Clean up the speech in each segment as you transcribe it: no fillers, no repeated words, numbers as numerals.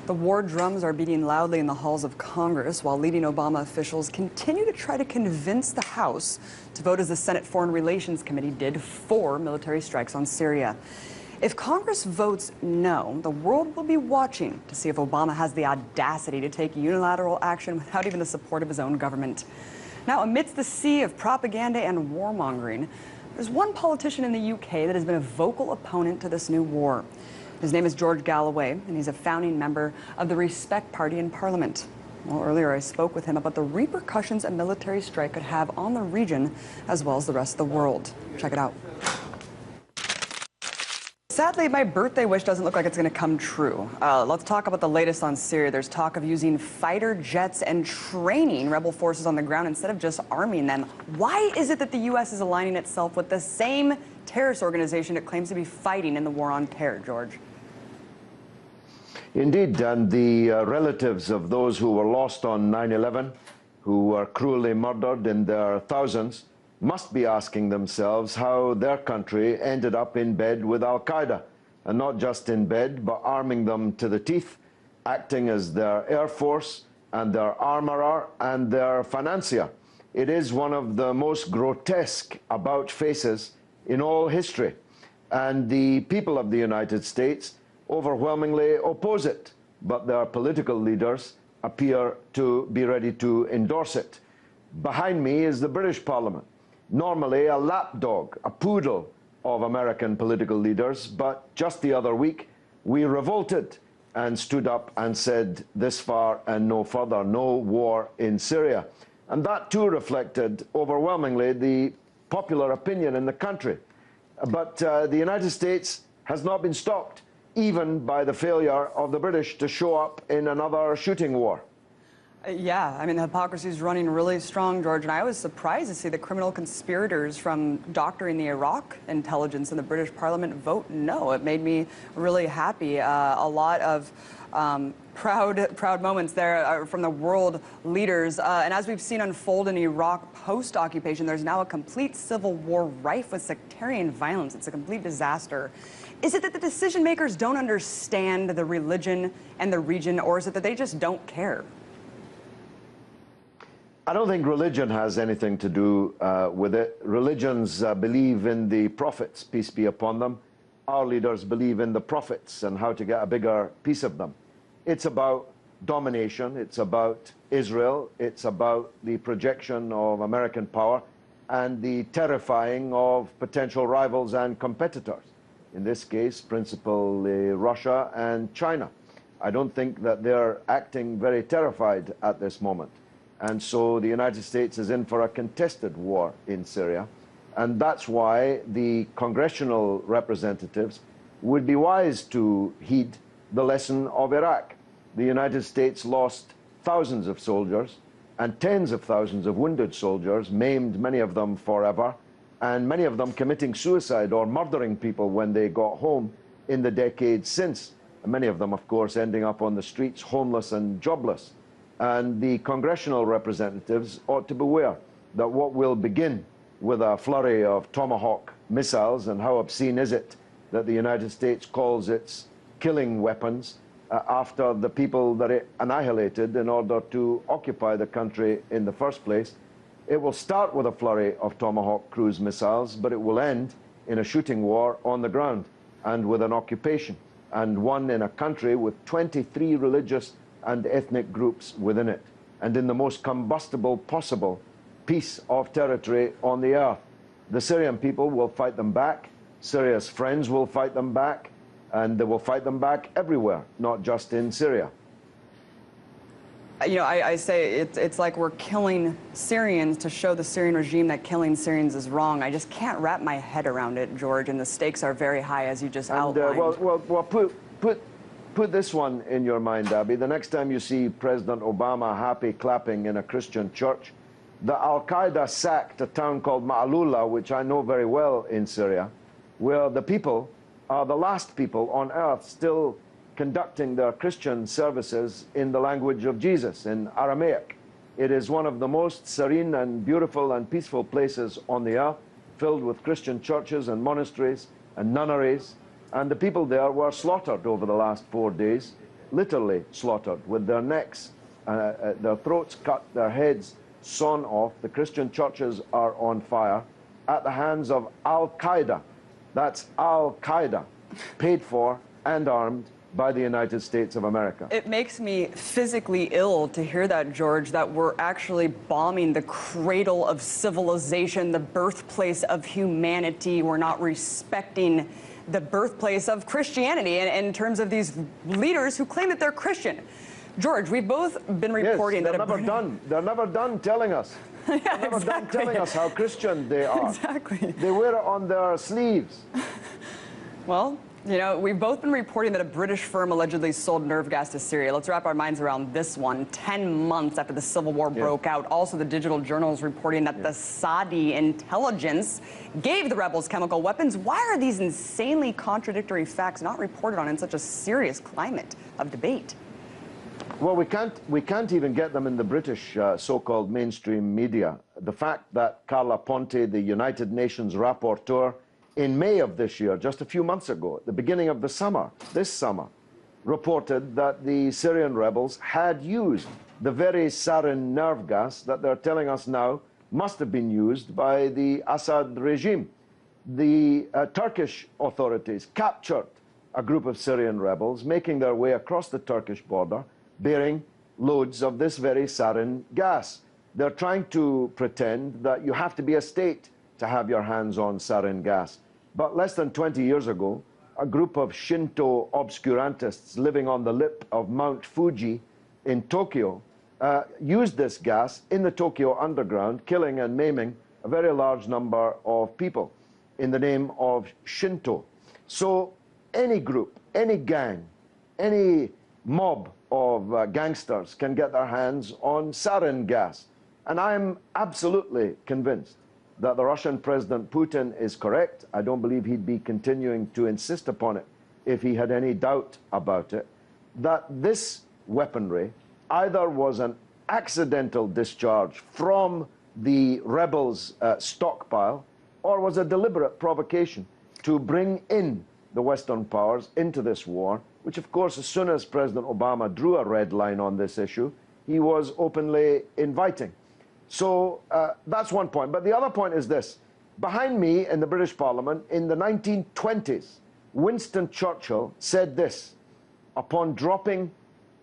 The war drums are beating loudly in the halls of Congress while leading Obama officials continue to try to convince the House to vote as the Senate Foreign Relations Committee did for military strikes on Syria. If Congress votes no, the world will be watching to see if Obama has the audacity to take unilateral action without even the support of his own government. Now, amidst the sea of propaganda and warmongering, there's one politician in the UK that has been a vocal opponent to this new war. His name is George Galloway, and he's a founding member of the Respect Party in Parliament. Well, earlier I spoke with him about the repercussions a military strike could have on the region as well as the rest of the world. Check it out. Sadly, my birthday wish doesn't look like it's going to come true. Let's talk about the latest on Syria. There's talk of using fighter jets and training rebel forces on the ground instead of just arming them. Why is it that the U.S. is aligning itself with the same terrorist organization it claims to be fighting in the war on terror, George? Indeed, and the relatives of those who were lost on 9/11, who were cruelly murdered in their thousands, must be asking themselves how their country ended up in bed with Al-Qaeda, and not just in bed, but arming them to the teeth, acting as their air force and their armorer and their financier. It is one of the most grotesque about faces in all history, and the people of the United States overwhelmingly oppose it, but their political leaders appear to be ready to endorse it. Behind me is the British Parliament, normally a lapdog, a poodle of American political leaders, but just the other week we revolted and stood up and said this far and no further, no war in Syria. And that too reflected overwhelmingly the popular opinion in the country. But the United States has not been stopped, even by the failure of the British to show up in another shooting war. Yeah, I mean, the hypocrisy is running really strong, George, and I was surprised to see the criminal conspirators from doctoring the Iraq intelligence in the British Parliament vote no. It made me really happy. A lot of proud moments there from the world leaders. And as we've seen unfold in Iraq post-occupation, there's now a complete civil war rife with sectarian violence. It's a complete disaster. Is it that the decision makers don't understand the religion and the region, or is it that they just don't care? I don't think religion has anything to do with it. Religions believe in the prophets, peace be upon them. Our leaders believe in the prophets and how to get a bigger piece of them. It's about domination. It's about Israel. It's about the projection of American power and the terrifying of potential rivals and competitors. In this case, principally Russia and China. I don't think that they're acting very terrified at this moment. And so the United States is in for a contested war in Syria. And that's why the congressional representatives would be wise to heed the lesson of Iraq. The United States lost thousands of soldiers and tens of thousands of wounded soldiers, maimed many of them forever, and many of them committing suicide or murdering people when they got home in the decades since. And many of them, of course, ending up on the streets, homeless and jobless. And the congressional representatives ought to beware that what will begin with a flurry of Tomahawk missiles, and how obscene is it that the United States calls its killing weapons after the people that it annihilated in order to occupy the country in the first place. It will start with a flurry of Tomahawk cruise missiles, but it will end in a shooting war on the ground and with an occupation, and one in a country with 23 religious and ethnic groups within it, and in the most combustible possible piece of territory on the earth. The Syrian people will fight them back. Syria's friends will fight them back, and they will fight them back everywhere, not just in Syria. You know, I say it's like we're killing Syrians to show the Syrian regime that killing Syrians is wrong. I just can't wrap my head around it, George, and the stakes are very high, as you just outlined. Well, put this one in your mind, Abby. The next time you see President Obama happy clapping in a Christian church, the Al-Qaeda sacked a town called Ma'alula, which I know very well in Syria, where the people are the last people on earth still conducting their Christian services in the language of Jesus, in Aramaic. It is one of the most serene and beautiful and peaceful places on the earth, filled with Christian churches and monasteries and nunneries, and the people there were slaughtered over the last 4 days, literally slaughtered, with their necks, their throats cut, their heads sawn off. The Christian churches are on fire at the hands of Al-Qaeda. That's Al-Qaeda, paid for and armed by the United States of America. It makes me physically ill to hear that, George, that we're actually bombing the cradle of civilization, the birthplace of humanity. We're not respecting the birthplace of Christianity in terms of these leaders who claim that they're Christian. George, we've both been reporting they're that... They're never done telling us. Yeah, they're never done telling us how Christian they are. Exactly. They wear it on their sleeves. Well, you know, we've both been reporting that a British firm allegedly sold nerve gas to Syria. Let's wrap our minds around this one. 10 months after the civil war broke out. Also, the Digital Journal is reporting that the Saudi intelligence gave the rebels chemical weapons. Why are these insanely contradictory facts not reported on in such a serious climate of debate? Well, we can't even get them in the British so-called mainstream media. The fact that Carla Ponte, the United Nations rapporteur, in May of this year, just a few months ago, at the beginning of the summer, this summer, reported that the Syrian rebels had used the very sarin nerve gas that they're telling us now must have been used by the Assad regime. The Turkish authorities captured a group of Syrian rebels making their way across the Turkish border, bearing loads of this very sarin gas. They're trying to pretend that you have to be a state to have your hands on sarin gas. But less than 20 years ago, a group of Shinto obscurantists living on the lip of Mount Fuji in Tokyo used this gas in the Tokyo underground, killing and maiming a very large number of people in the name of Shinto. So any group, any gang, any mob of gangsters can get their hands on sarin gas. And I'm absolutely convinced that the Russian President Putin is correct. I don't believe he'd be continuing to insist upon it if he had any doubt about it, that this weaponry either was an accidental discharge from the rebels' stockpile or was a deliberate provocation to bring in the Western powers into this war, which, of course, as soon as President Obama drew a red line on this issue, he was openly inviting. So that's one point. But the other point is this. Behind me in the British Parliament in the 1920s, Winston Churchill said this upon dropping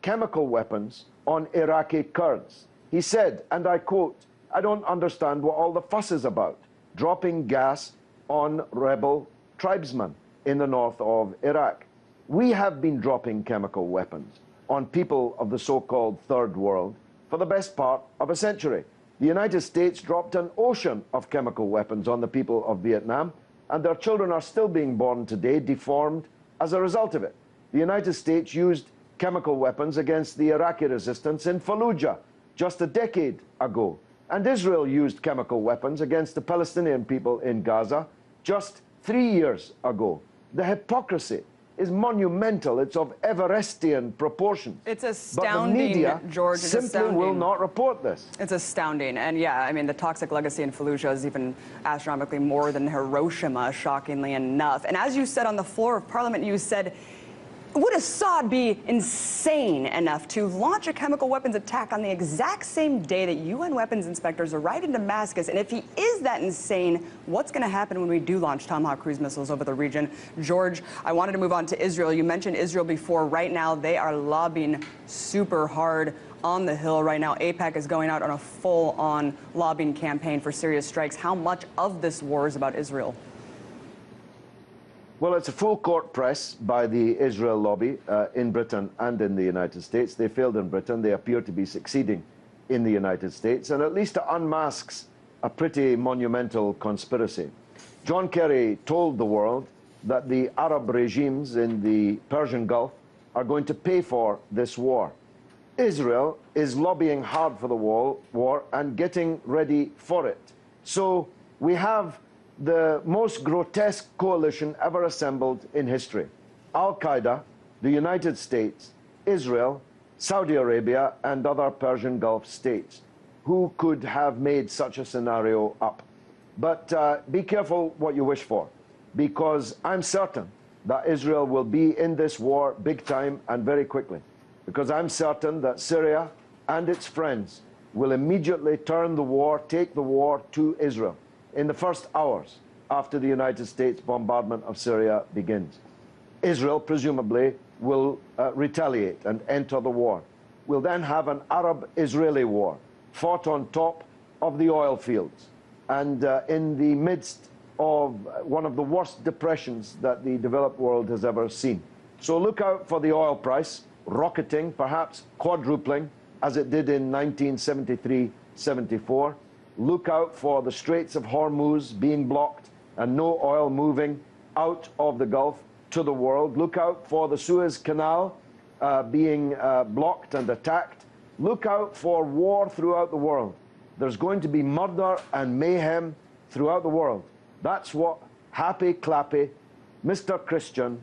chemical weapons on Iraqi Kurds. He said, and I quote, "I don't understand what all the fuss is about, dropping gas on rebel tribesmen in the north of Iraq. We have been dropping chemical weapons on people of the so-called third world for the best part of a century. The United States dropped an ocean of chemical weapons on the people of Vietnam, and their children are still being born today deformed as a result of it. The United States used chemical weapons against the Iraqi resistance in Fallujah just a decade ago, and Israel used chemical weapons against the Palestinian people in Gaza just 3 years ago. The hypocrisy is monumental. It's of Everestian proportions. It's astounding, but the media, George. It's simply astounding. will not report this. It's astounding. And yeah, I mean, the toxic legacy in Fallujah is even astronomically more than Hiroshima, shockingly enough. And as you said on the floor of Parliament, you said, would Assad be insane enough to launch a chemical weapons attack on the exact same day that UN weapons inspectors arrived in Damascus? And if he is that insane, what's going to happen when we do launch Tomahawk cruise missiles over the region? George, I wanted to move on to Israel. You mentioned Israel before. Right now, they are lobbying super hard on the Hill right now. AIPAC is going out on a full-on lobbying campaign for serious strikes. How much of this war is about Israel? Well, it's a full court press by the Israel lobby in Britain and in the United States. They failed in Britain. They appear to be succeeding in the United States, and at least it unmasks a pretty monumental conspiracy. John Kerry told the world that the Arab regimes in the Persian Gulf are going to pay for this war. Israel is lobbying hard for the war and getting ready for it. So we have the most grotesque coalition ever assembled in history. Al-Qaeda, the United States, Israel, Saudi Arabia, and other Persian Gulf states. Who could have made such a scenario up? But be careful what you wish for, because I'm certain that Israel will be in this war big time and very quickly. because I'm certain that Syria and its friends will immediately turn the war, take the war to Israel in the first hours after the United States bombardment of Syria begins. Israel, presumably, will retaliate and enter the war. We'll then have an Arab-Israeli war fought on top of the oil fields and in the midst of one of the worst depressions that the developed world has ever seen. So look out for the oil price rocketing, perhaps quadrupling, as it did in 1973-74. Look out for the Straits of Hormuz being blocked and no oil moving out of the Gulf to the world. Look out for the Suez Canal being blocked and attacked. Look out for war throughout the world. There's going to be murder and mayhem throughout the world. That's what happy, clappy, Mr. Christian,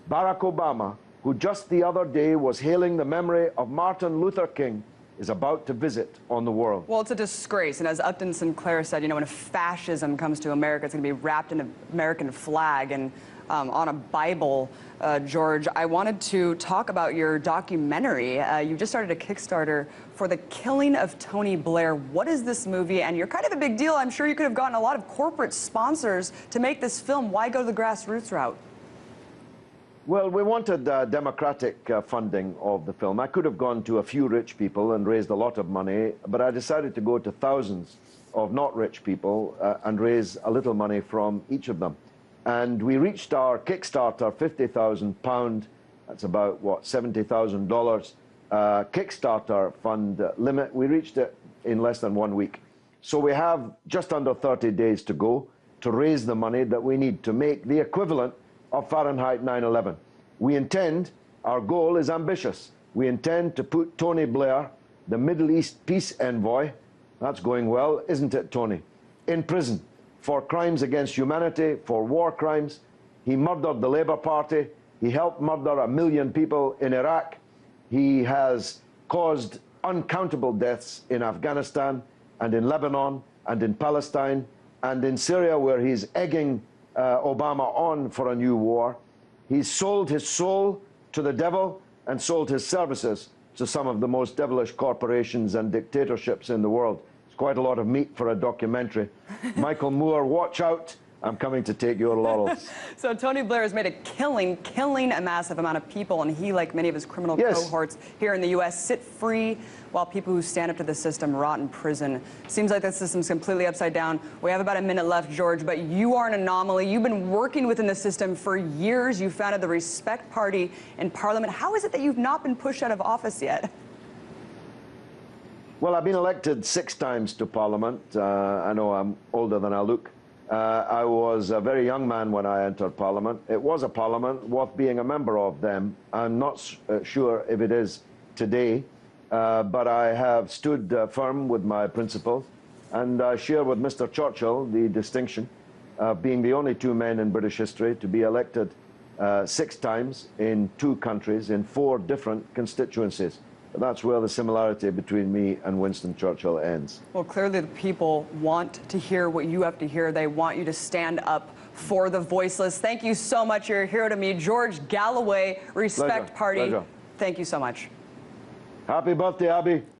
Barack Obama, who just the other day was hailing the memory of Martin Luther King, is about to visit on the world. Well, it's a disgrace, and as Upton Sinclair said, you know, when fascism comes to America, it's going to be wrapped in an American flag and on a Bible. George, I wanted to talk about your documentary. You just started a Kickstarter for the Killing of Tony Blair. What is this movie? And you're kind of a big deal. I'm sure you could have gotten a lot of corporate sponsors to make this film. Why go the grassroots route? Well, we wanted democratic funding of the film. I could have gone to a few rich people and raised a lot of money, but I decided to go to thousands of not rich people and raise a little money from each of them. And we reached our Kickstarter £50,000, that's about, what, $70,000 Kickstarter fund limit. We reached it in less than 1 week. So we have just under 30 days to go to raise the money that we need to make the equivalent of Fahrenheit 9/11. We intend, our goal is ambitious. We intend to put Tony Blair, the Middle East peace envoy, that's going well, isn't it, Tony, in prison for crimes against humanity, for war crimes. He murdered the Labour Party. He helped murder 1 million people in Iraq. He has caused uncountable deaths in Afghanistan and in Lebanon and in Palestine and in Syria, where he's egging Obama on for a new war. He's sold his soul to the devil and sold his services to some of the most devilish corporations and dictatorships in the world. It's quite a lot of meat for a documentary. Michael Moore, watch out. I'm coming to take your laurels. So Tony Blair has made a killing a massive amount of people, and he, like many of his criminal cohorts here in the U.S., sit free while people who stand up to the system rot in prison. Seems like the system's completely upside down. We have about a minute left, George, but you are an anomaly. You've been working within the system for years. You founded the Respect Party in Parliament. How is it that you've not been pushed out of office yet? Well, I've been elected 6 times to Parliament. I know I'm older than I look. I was a very young man when I entered Parliament. It was a Parliament worth being a member of then. I'm not sure if it is today, but I have stood firm with my principles, and I share with Mr. Churchill the distinction of being the only 2 men in British history to be elected 6 times in 2 countries in 4 different constituencies. That's where the similarity between me and Winston Churchill ends. Well, clearly the people want to hear what you have to hear. They want you to stand up for the voiceless. Thank you so much. You're a hero to me. George Galloway, Respect Party. Pleasure. Thank you so much. Happy birthday, Abby.